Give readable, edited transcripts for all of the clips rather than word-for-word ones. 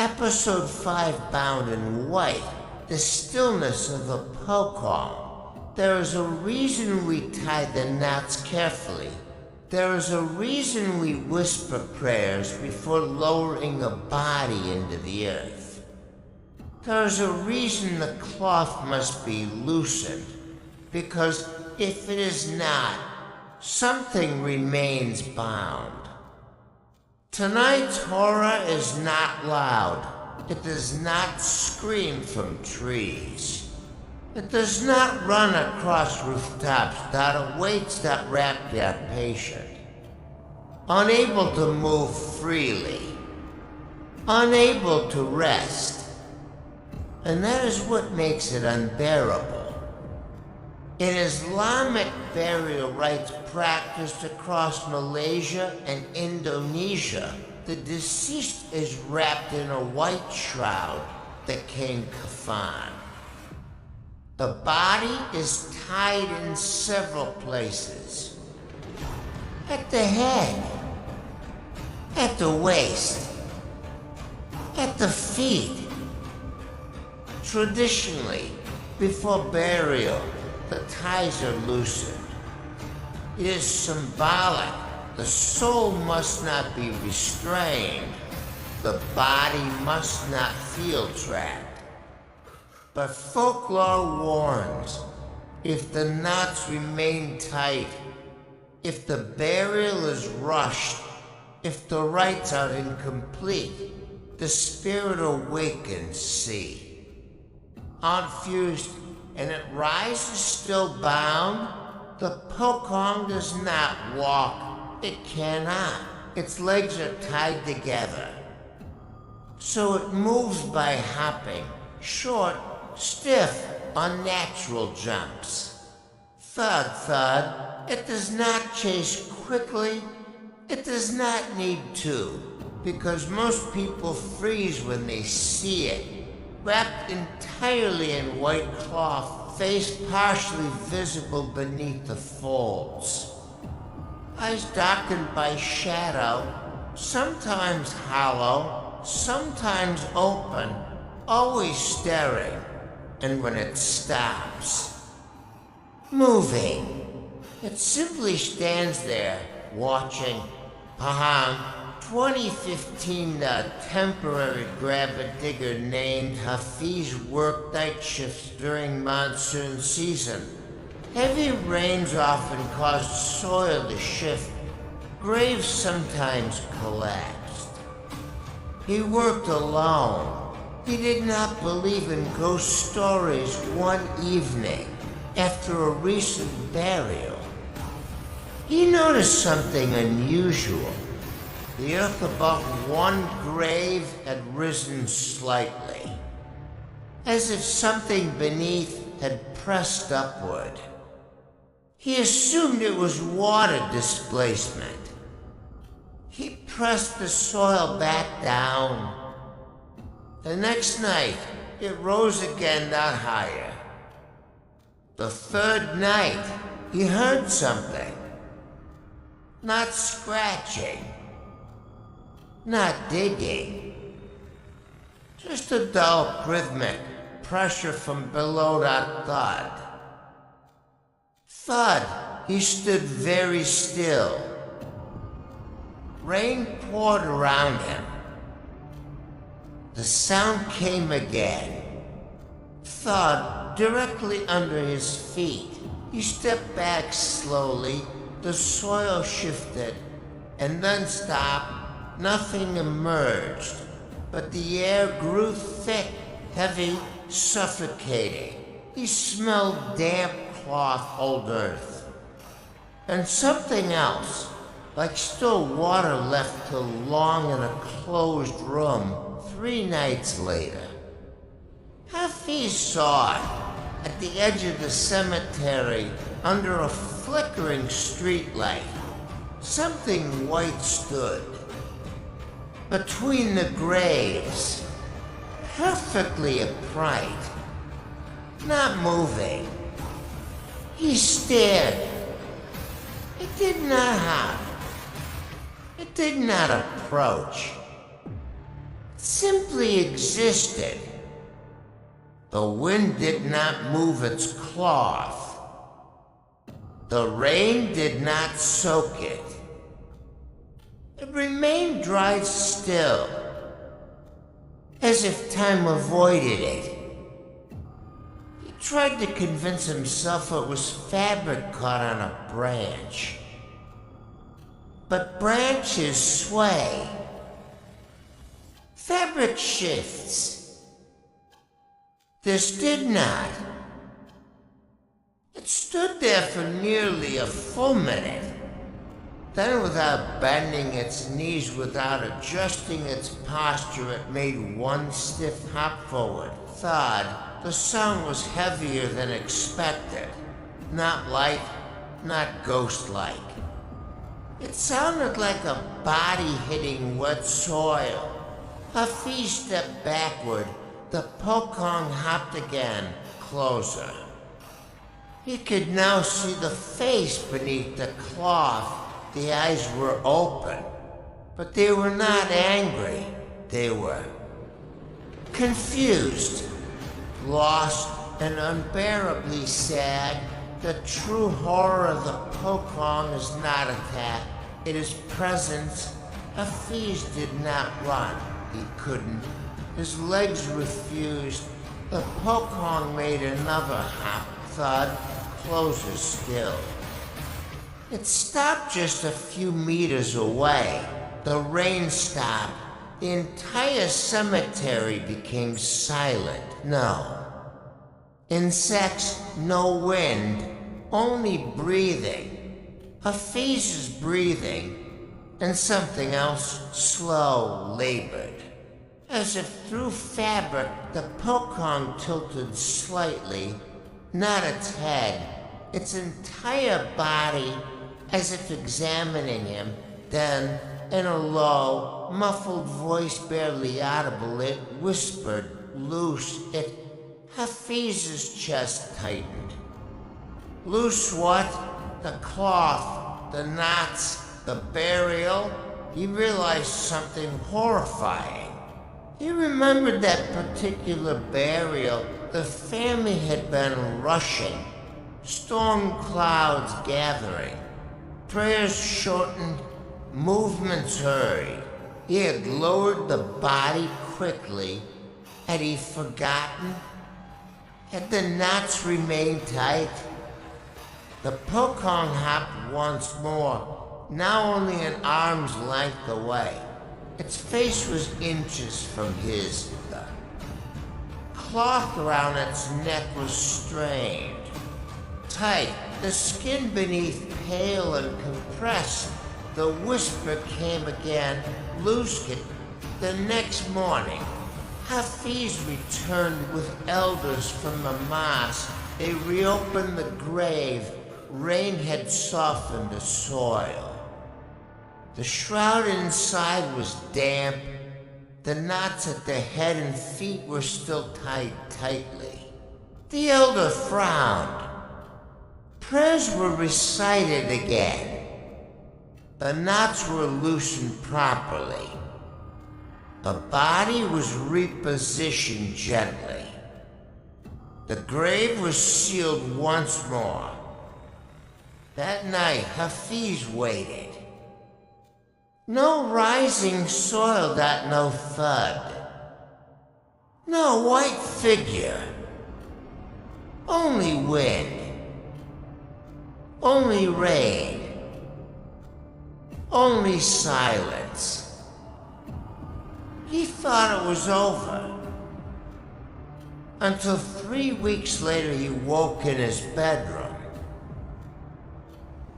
Episode 5 bound in white, the stillness of the Pocong. There is a reason we tie the knots carefully. There is a reason we whisper prayers before lowering a body into the earth. There is a reason the cloth must be loosened, because if it is not, something remains bound. Tonight's horror is not loud. It does not scream from trees. It does not run across rooftops that awaits that wrapped patient. Unable to move freely. Unable to rest. And that is what makes it unbearable. In Islamic burial rites practiced across Malaysia and Indonesia, the deceased is wrapped in a white shroud, the king kafan. The body is tied in several places. At the head, at the waist, at the feet. Traditionally, before burial, the ties are loosened. It is symbolic. The soul must not be restrained. The body must not feel trapped. But folklore warns, if the knots remain tight, if the burial is rushed, if the rites are incomplete, the spirit awakens, see. Unfused, and it rises still bound. The Pocong does not walk. It cannot. Its legs are tied together. So it moves by hopping, short, stiff, unnatural jumps. Thud, thud. It does not chase quickly. It does not need to, because most people freeze when they see it. Wrapped entirely in white cloth, face partially visible beneath the folds. Eyes darkened by shadow, sometimes hollow, sometimes open, always staring, and when it stops, moving. It simply stands there, watching. Pahang, 2015, a temporary grab-a-digger named Hafiz worked night shifts during monsoon season. Heavy rains often caused soil to shift. Graves sometimes collapsed. He worked alone. He did not believe in ghost stories one evening after a recent burial. He noticed something unusual. The earth above one grave had risen slightly, as if something beneath had pressed upward. He assumed it was water displacement. He pressed the soil back down. The next night, it rose again, not higher. The third night, he heard something. Not scratching. Not digging. Just a dull rhythmic pressure from below that thud. Thud. He stood very still. Rain poured around him. The sound came again. Thud directly under his feet. He stepped back slowly. The soil shifted and then stopped. Nothing emerged, but the air grew thick, heavy, suffocating. He smelled damp cloth, old earth. And something else, like still water left too long in a closed room 3 nights later. Hafiz saw it at the edge of the cemetery under a flickering streetlight. Something white stood between the graves, perfectly upright, not moving. He stared. It did not hop. It did not approach. It simply existed. The wind did not move its cloth. The rain did not soak it. It remained dried still, as if time avoided it. He tried to convince himself it was fabric caught on a branch. But branches sway. Fabric shifts. This did not. It stood there for nearly a full minute. Then, without bending its knees, without adjusting its posture, it made one stiff hop forward. Thud. The sound was heavier than expected. Not light, not ghost-like. It sounded like a body hitting wet soil. Hafiz stepped backward. The Pocong hopped again, closer. He could now see the face beneath the cloth. The eyes were open, but they were not angry. They were confused, lost, and unbearably sad. The true horror of the Pocong is not attack. It is presence. Hafiz did not run. He couldn't. His legs refused. The Pocong made another hop, thud, closer still. It stopped just a few meters away. The rain stopped. The entire cemetery became silent. No insects, no wind, only breathing. Hafiz's breathing, and something else slow, labored. As if through fabric, the Pocong tilted slightly, not its head, its entire body, as if examining him. Then, in a low, muffled voice barely audible, it whispered, loose, it. Hafiz's chest tightened. Loose what? The cloth, the knots, the burial. He realized something horrifying. He remembered that particular burial. The family had been rushing. Storm clouds gathering. Prayers shortened, movements hurried. He had lowered the body quickly. Had he forgotten? Had the knots remained tight? The Pocong hopped once more, now only an arm's length away. Its face was inches from his. The cloth around its neck was strained. Tight, the skin beneath pale and compressed. The whisper came again, loose it. The next morning, Hafiz returned with elders from the mosque. They reopened the grave. Rain had softened the soil. The shroud inside was damp. The knots at the head and feet were still tied tightly. The elder frowned. Prayers were recited again. The knots were loosened properly. The body was repositioned gently. The grave was sealed once more. That night, Hafiz waited. No rising soil, no thud. No white figure. Only wind. Only rain. Only silence. He thought it was over. Until 3 weeks later he woke in his bedroom.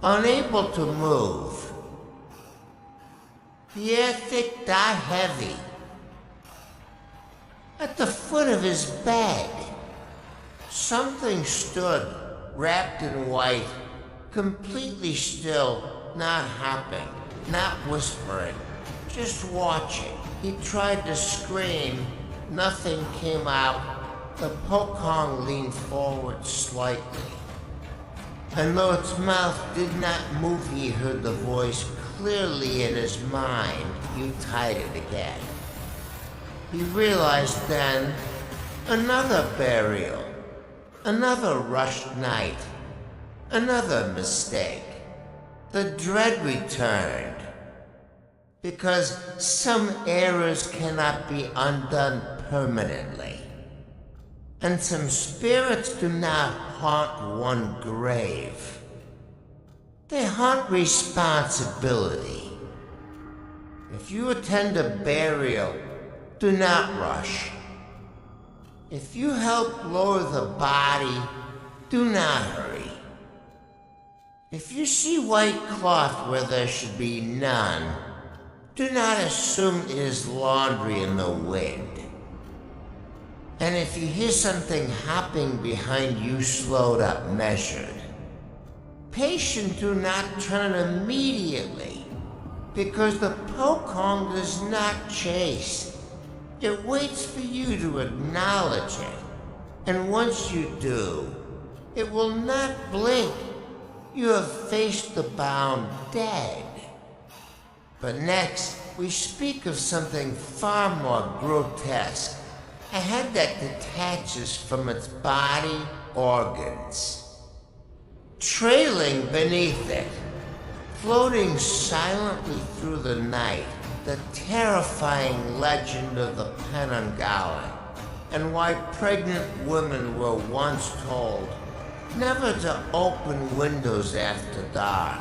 Unable to move. The air thick, die heavy. At the foot of his bed, something stood, wrapped in white, completely still, not hopping, not whispering, just watching. He tried to scream. Nothing came out. The Pocong leaned forward slightly. And though its mouth did not move, he heard the voice clearly in his mind. You tied it again. He realized then another burial, another rushed night, another mistake. The dread returned. Because some errors cannot be undone permanently. And some spirits do not haunt one grave. They haunt responsibility. If you attend a burial, do not rush. If you help lower the body, do not hurry. If you see white cloth where there should be none, do not assume it is laundry in the wind. And if you hear something hopping behind you slowed up measured, patient, do not turn immediately, because the Pocong does not chase. It waits for you to acknowledge it, and once you do, it will not blink. You have faced the bound dead. But next, we speak of something far more grotesque, a head that detaches from its body organs. Trailing beneath it, floating silently through the night, the terrifying legend of the Penanggalan, and why pregnant women were once told never to open windows after dark.